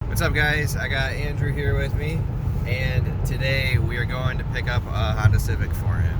What's up, guys? I got Andrew here with me, and today we are going to pick up a Honda Civic for him.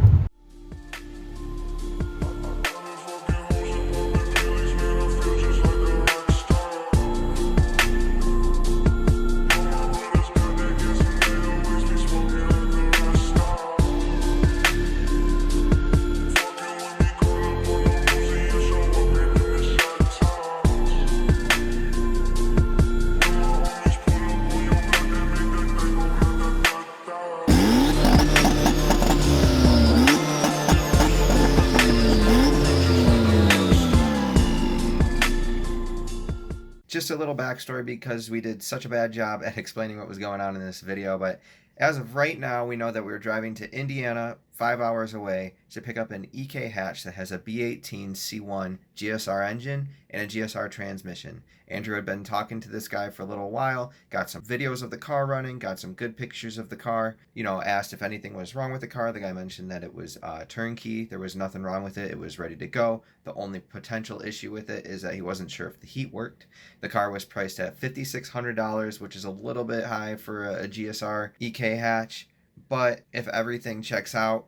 Just a little backstory because we did such a bad job at explaining what was going on in this video, but as of right now, we know that we're driving to Indiana, 5 hours away, to pick up an EK hatch that has a B18 C1 GSR engine and a GSR transmission. Andrew had been talking to this guy for a little while, got some videos of the car running, got some good pictures of the car, asked if anything was wrong with the car. The guy mentioned that it was turnkey, there was nothing wrong with it, it was ready to go. The only potential issue with it is that he wasn't sure if the heat worked. The car was priced at $5,600, which is a little bit high for a GSR EK hatch, but if everything checks out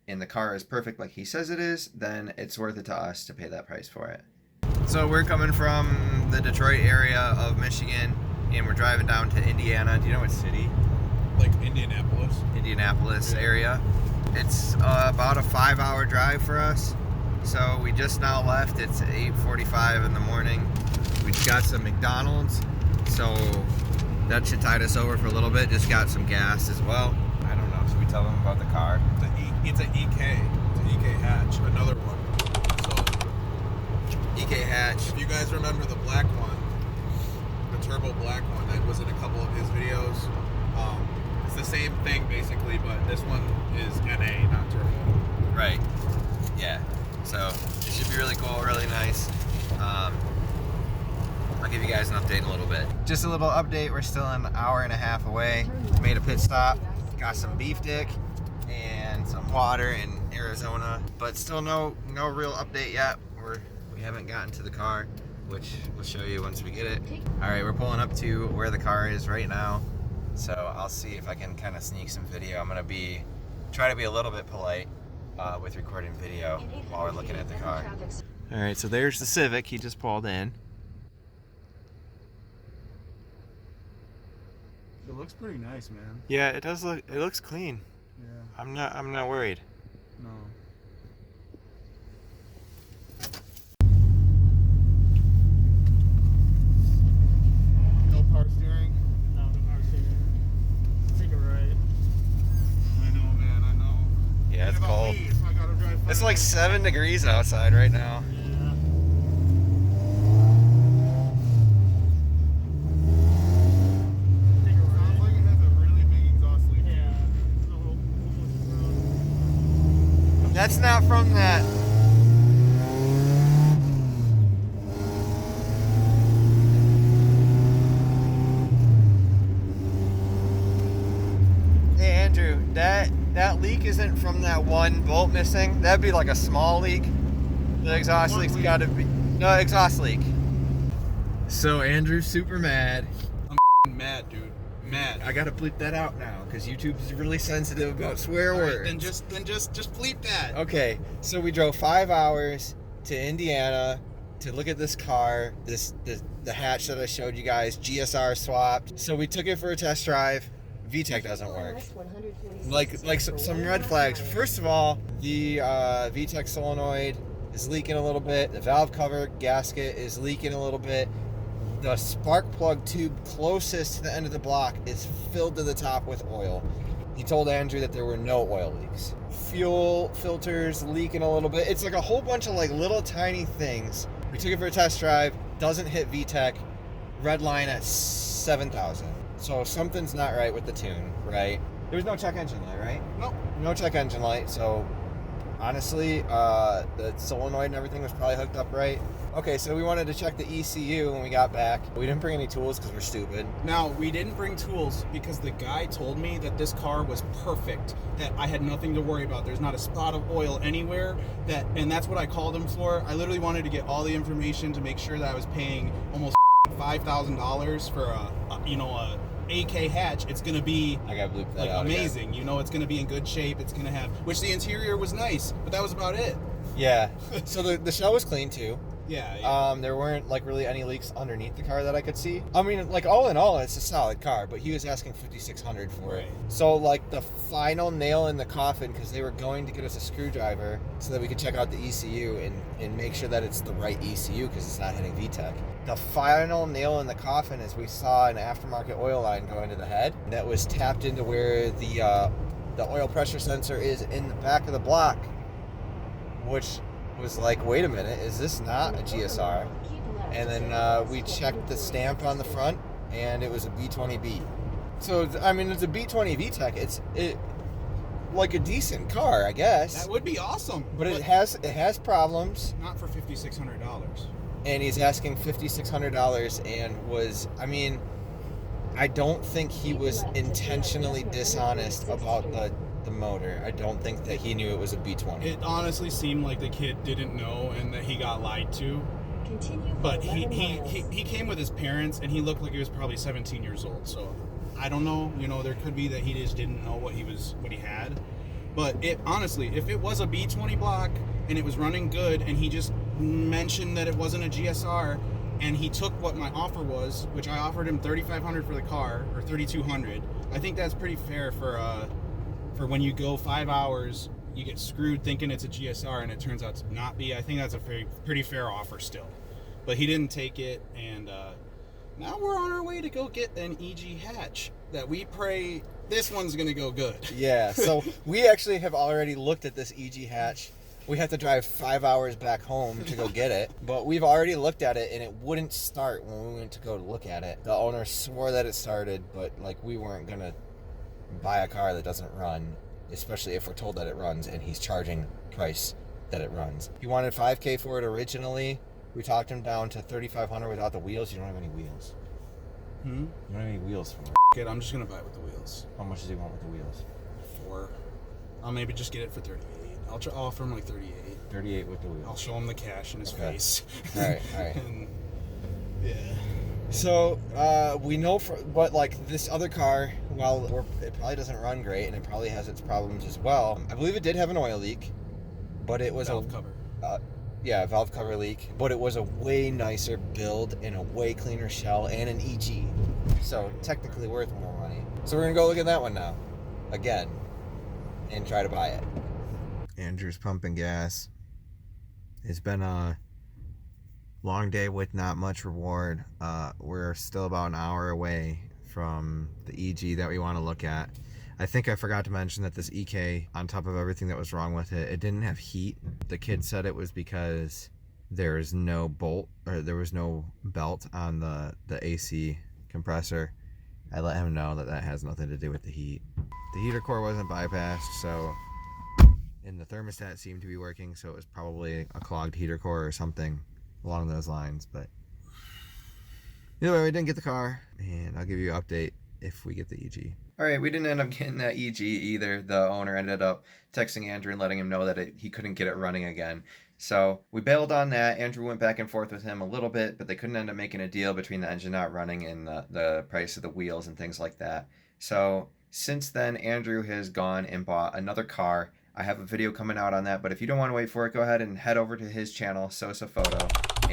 and the car is perfect like he says it is, then it's worth it to us to pay that price for it. So we're coming from the Detroit area of Michigan, and we're driving down to Indiana. Do you know what city? Like Indianapolis. Indianapolis area. It's about a 5-hour drive for us. So we just now left. It's 8:45 in the morning. We got some McDonald's, so that should tide us over for a little bit. Just got some gas as well. I don't know. Should we tell them about the car? It's an EK. It's an EK hatch. Another one. So EK hatch. if you guys remember the black one, the turbo black one that was in a couple of his videos, it's the same thing basically, but this one is NA, not turbo. Right. Yeah. So it should be really cool, really nice. I'll give you guys an update in a little bit. Just a little update. We're still an hour and a half away. Made a pit stop. Got some beef dick and some water in Arizona, but still no real update yet. We haven't gotten to the car, which we'll show you once we get it. All right, we're pulling up to where the car is right now. So I'll see if I can kind of sneak some video. I'm gonna try to be a little bit polite with recording video while we're looking at the car. All right, so there's the Civic. He just pulled in. It looks pretty nice, man. Yeah, it does look. It looks clean. Yeah. I'm not worried. No. No power steering. No, the power steering. Take it right. I know, man. I know. Yeah, it's What about cold. me? If I gotta drive It's 5 like minutes? 7 degrees outside right now. Yeah. Take it Sounds right. like it has a really big exhaust leak. Yeah. That's not from that. Hey Andrew, that leak isn't from that one bolt missing. That'd be like a small leak. The exhaust What leak's leak? gotta be exhaust leak. So Andrew's super mad. Mad, dude. Mad. I gotta bleep that out now because YouTube is really sensitive about swear All right, words. then just bleep that. Okay, so we drove 5 hours to Indiana to look at this car, the hatch that I showed you guys, GSR swapped. So we took it for a test drive. VTEC doesn't work. Like some red flags. First of all, the VTEC solenoid is leaking a little bit. The valve cover gasket is leaking a little bit. The spark plug tube closest to the end of the block is filled to the top with oil. He told Andrew that there were no oil leaks. Fuel filters leaking a little bit. It's like a whole bunch of like little tiny things. We took it for a test drive. Doesn't hit VTEC. Red line at 7,000. So something's not right with the tune, right? There was no check engine light, right? Nope. No check engine light. So honestly, the solenoid and everything was probably hooked up right. Okay, so we wanted to check the ECU when we got back. We didn't bring any tools because we're stupid. Now, we didn't bring tools because the guy told me that this car was perfect, that I had nothing to worry about. There's not a spot of oil anywhere, and that's what I called him for. I literally wanted to get all the information to make sure that I was paying almost $5,000 for a AK hatch, it's gonna be I gotta bleep that like out amazing. You know, it's gonna be in good shape. It's gonna have, which the interior was nice, but that was about it. Yeah. So the shell was clean too. Yeah. There weren't like really any leaks underneath the car that I could see. I mean, like all in all, it's a solid car, but he was asking $5,600 for it. Right. So like the final nail in the coffin, because they were going to get us a screwdriver so that we could check out the ECU and make sure that it's the right ECU because it's not hitting VTEC. The final nail in the coffin is we saw an aftermarket oil line go into the head that was tapped into where the oil pressure sensor is in the back of the block, which was like, wait a minute, is this not a GSR? And then we checked the stamp on the front, and it was a B20B. So I mean, it's a B20 VTEC. It's like a decent car, I guess. That would be awesome. But it has problems. Not for $5,600. And he's asking $5,600, and was, I mean, I don't think he was intentionally dishonest about the motor. I don't think that he knew it was a B20. It honestly seemed like the kid didn't know and that he got lied to. But he came with his parents, and he looked like he was probably 17 years old. So I don't know. You know, there could be that he just didn't know what he had. But it honestly, if it was a B20 block and it was running good, and he just mentioned that it wasn't a GSR, and he took what my offer was, which I offered him $3,500 for the car, or $3,200. I think that's pretty fair for when you go 5 hours, you get screwed thinking it's a GSR and it turns out to not be. I think that's a pretty fair offer still. But he didn't take it, and now we're on our way to go get an EG hatch that we pray this one's going to go good. Yeah, so we actually have already looked at this EG hatch. We have to drive 5 hours back home to go get it, but we've already looked at it, and it wouldn't start when we went to go look at it. The owner swore that it started, but like we weren't going to buy a car that doesn't run, especially if we're told that it runs, and he's charging price that it runs. He wanted $5,000 for it originally. We talked him down to $3,500 without the wheels. You don't have any wheels. You don't have any wheels for it. Kid, I'm just gonna buy it with the wheels. How much does he want with the wheels? 4. I'll maybe just get it for 38. I'll offer him like 38. 38 with the wheels. I'll show him the cash in his face. All right. And, yeah. So we know but like this other car, while it probably doesn't run great and it probably has its problems as well. I believe it did have an oil leak, but it was Valve cover. A valve cover leak. But it was a way nicer build and a way cleaner shell and an EG. So technically worth more money. So we're gonna go look at that one now, again, and try to buy it. Andrew's pumping gas. It's been a long day with not much reward. We're still about an hour away from the EG that we want to look at. I think I forgot to mention that this EK, on top of everything that was wrong with it, it didn't have heat. The kid said it was because there was no bolt, or there was no belt on the AC compressor. I let him know that has nothing to do with the heat. The heater core wasn't bypassed, so, and the thermostat seemed to be working, so it was probably a clogged heater core or something along those lines. But either way, we didn't get the car, and I'll give you an update if we get the EG. All right, we didn't end up getting that EG either. The owner ended up texting Andrew and letting him know that he couldn't get it running again. So we bailed on that. Andrew went back and forth with him a little bit, but they couldn't end up making a deal between the engine not running and the price of the wheels and things like that. So since then, Andrew has gone and bought another car. I have a video coming out on that, but if you don't want to wait for it, go ahead and head over to his channel, Sosa Photo,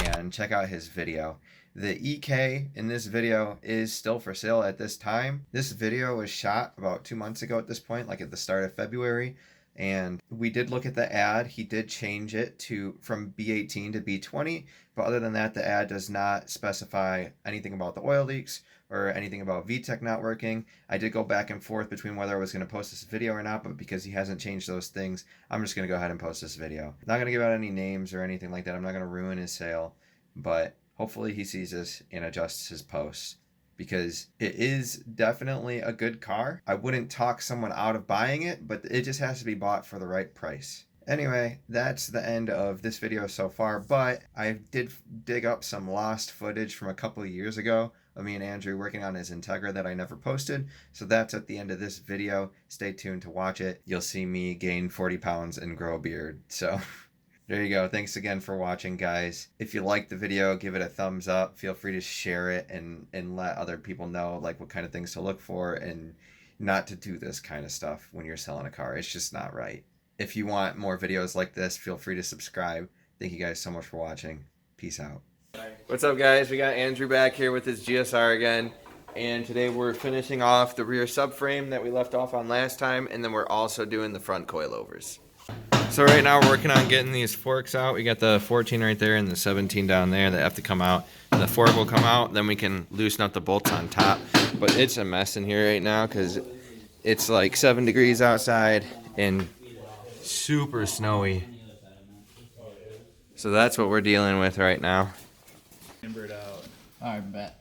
and check out his video. The EK in this video is still for sale at this time. This video was shot about 2 months ago at this point, like at the start of February. And we did look at the ad. He did change it from B18 to B20. But other than that, the ad does not specify anything about the oil leaks or anything about VTEC not working. I did go back and forth between whether I was going to post this video or not, but because he hasn't changed those things, I'm just going to go ahead and post this video. I'm not going to give out any names or anything like that. I'm not going to ruin his sale, but hopefully he sees this and adjusts his posts, because it is definitely a good car. I wouldn't talk someone out of buying it, but it just has to be bought for the right price. Anyway, that's the end of this video so far, but I did dig up some lost footage from a couple of years ago of me and Andrew working on his Integra that I never posted. So that's at the end of this video. Stay tuned to watch it. You'll see me gain 40 pounds and grow a beard. So There you go. Thanks again for watching, guys. If you liked the video, give it a thumbs up. Feel free to share it and let other people know like what kind of things to look for and not to do this kind of stuff when you're selling a car. It's just not right. If you want more videos like this, feel free to subscribe. Thank you guys so much for watching. Peace out. What's up, guys? We got Andrew back here with his GSR again. And today we're finishing off the rear subframe that we left off on last time. And then we're also doing the front coilovers. So right now we're working on getting these forks out. We got the 14 right there and the 17 down there that have to come out. The fork will come out, then we can loosen up the bolts on top. But it's a mess in here right now because it's like 7 degrees outside and super snowy. So that's what we're dealing with right now. Timber it out. Alright, bet.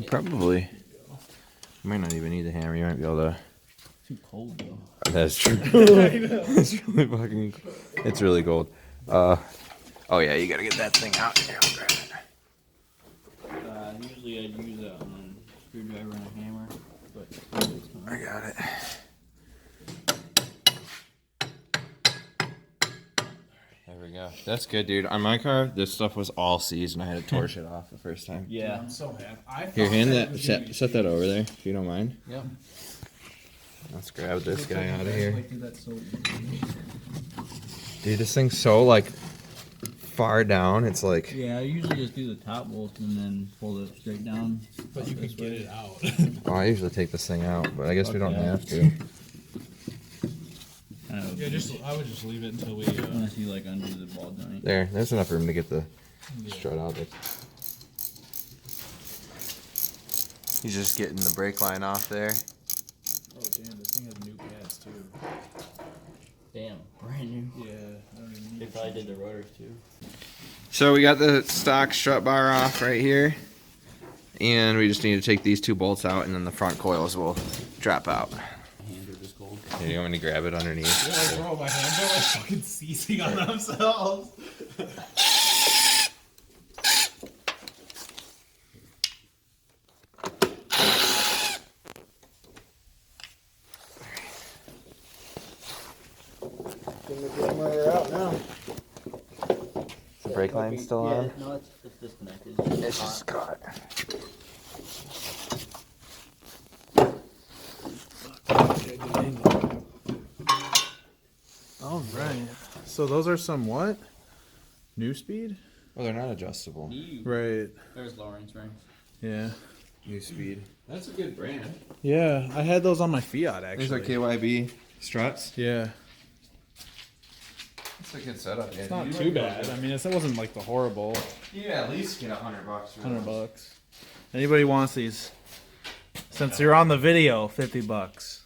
Probably. You might not even need the hammer. You might be able to. Too cold though. That's true. It's really fucking. It's really cold. Oh yeah, you gotta get that thing out. Here, I'll grab it. Usually I'd use a screwdriver and a hammer, but I got it. There we go. That's good, dude. On my car, this stuff was all seized, and I had to torch it off the first time. yeah. I'm so happy. Here, hand that. Set that over there, if you don't mind. Yep. Let's grab this guy out of here. Do that so Dude, this thing's so like far down. It's like. yeah, I usually just do the top bolt and then pull it straight down. But you can get it out. Oh, I usually take this thing out, but I guess we don't Okay. have to. Yeah, I would just leave it until we. Unless you like undo the ball joint. There's enough room to get the strut out there. He's just getting the brake line off there. Oh damn, this thing has new pads too. Damn, brand new. Yeah, I don't even They need probably did the rotors too. So we got the stock strut bar off right here. And we just need to take these two bolts out and then the front coils will drop out. My hands are just cold. Here, you want me to grab it underneath? Yeah, bro, my hands are like fucking seizing on themselves. Out now. The brake line's still on? No, it's disconnected. It's just caught. All right. So those are some what? New speed? Well, they're not adjustable. Right. There's Lawrence rings. Yeah. New speed. That's a good brand. Yeah, I had those on my Fiat actually. These are KYB struts. Yeah. It's a good setup. It's not too bad. I mean, it wasn't like the horrible. Yeah, at least get $100. $100. Anybody wants these? Since you're on the video, $50.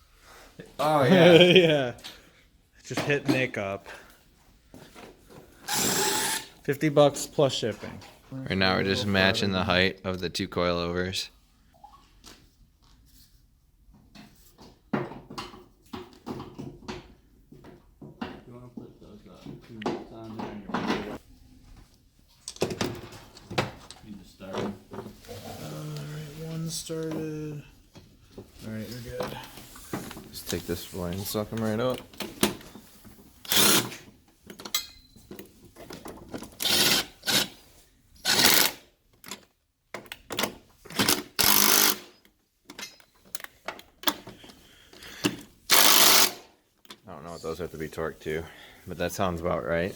Oh yeah. Yeah. Just hit Nick up. $50 plus shipping. Right now we're just matching the height of the two coilovers. You want to put those two bolts on there and your need to start. Alright, one started. Alright, you're good. Just take this line and suck them right up. I don't know what those have to be torqued to, but that sounds about right.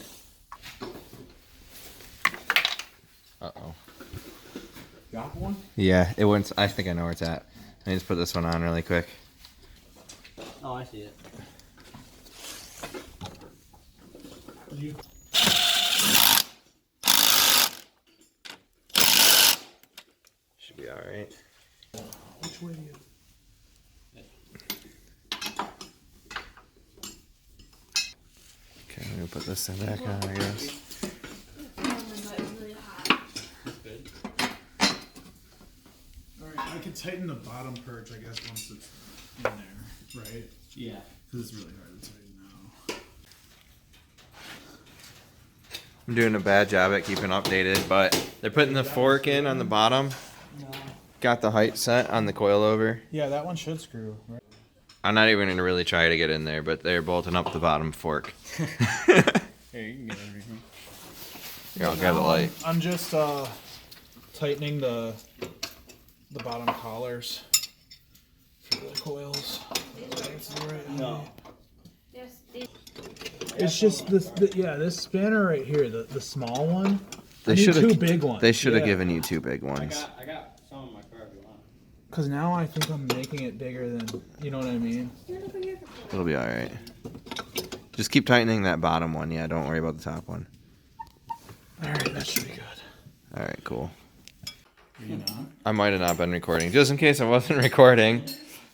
Uh-oh. Got one? Yeah, it went. I think I know where it's at. I need to put this one on really quick. Oh, I see it. Should be alright. Which way do you? Okay, I'm gonna put this thing back on, I guess. Good. Alright, I can tighten the bottom perch, I guess, once it's in there, right? Yeah. Because it's really hard to tighten now. I'm doing a bad job at keeping updated, but they're putting the fork in on the bottom. No. Got the height set on the coilover. Yeah, that one should screw, right? I'm not even gonna really try to get in there, but they're bolting up the bottom fork. Here, you can get everything. Here, I'll grab the light. I'm just tightening the bottom collars for the coils. No. It's just this spanner right here, the small one. They I need should have 2 big ones. They should have Yeah. given you 2 big ones. I got some in my car if you want. Cause now I think I'm making it bigger than, you know what I mean? It'll be all right. Just keep tightening that bottom one. Yeah, don't worry about the top one. All right, that should be good. All right, cool. You know. I might have not been recording. Just in case I wasn't recording,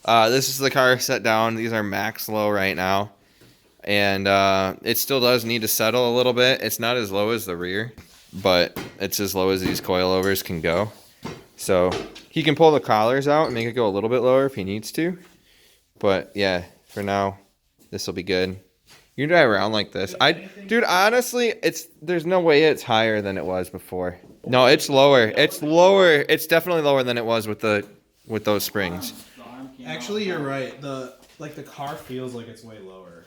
this is the car set down. These are max low right now. And it still does need to settle a little bit. It's not as low as the rear, but it's as low as these coilovers can go. So he can pull the collars out and make it go a little bit lower if he needs to. But yeah, for now, this will be good. You can drive around like this. Dude, honestly, there's no way it's higher than it was before. No, it's lower. It's lower. It's definitely lower than it was with those springs. Actually, you're right. The car feels like it's way lower.